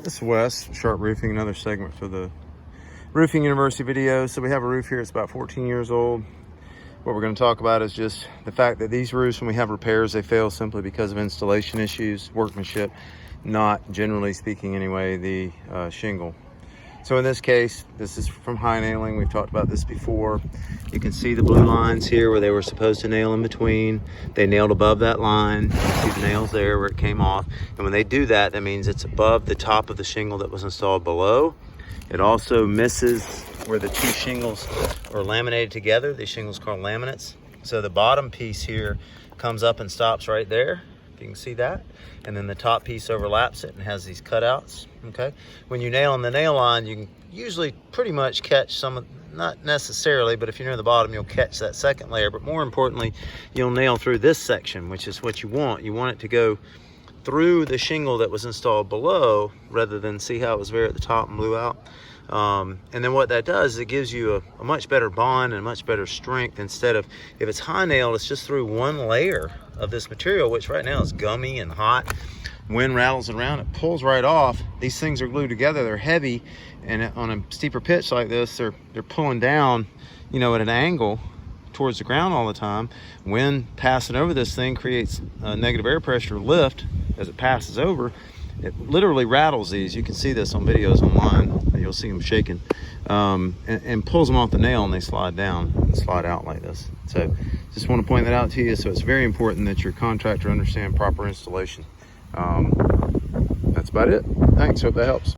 This is Wes, Sharpe Roofing, another segment for the Roofing University video. So we have a roof here, it's about 14 years old. What we're going to talk about is just the fact that these roofs, when we have repairs, they fail simply because of installation issues, workmanship, not generally speaking anyway, the shingle. So in this case, this is from high nailing. We've talked about this before. You can see the blue lines here where they were supposed to nail in between. They nailed above that line. You can see the nails there where it came off. And when they do that, that means it's above the top of the shingle that was installed below. It also misses where the two shingles are laminated together. These shingles are called laminates. So the bottom piece here comes up and stops right there. You can see that, and then the top piece overlaps it and has these cutouts. Okay, when you nail on the nail line, you can usually pretty much catch some of, not necessarily, but if you're near the bottom, you'll catch that second layer. But more importantly, you'll nail through this section, which is what you want. You want it to go through the shingle that was installed below, rather than see how it was there at the top and blew out. And then what that does is it gives you a much better bond and a much better strength, instead of, if it's high nailed, it's just through one layer of this material, which right now is gummy and hot. Wind rattles around, it pulls right off. These things are glued together, they're heavy, and on a steeper pitch like this, they're pulling down, you know, at an angle towards the ground all the time. Wind passing over this thing creates a negative air pressure lift as it passes over. It literally rattles these. You can see this on videos online. You'll see them shaking, and pulls them off the nail, and they slide down and slide out like this. So just want to point that out to you. So it's very important that your contractor understand proper installation. That's about it. Thanks, hope that helps.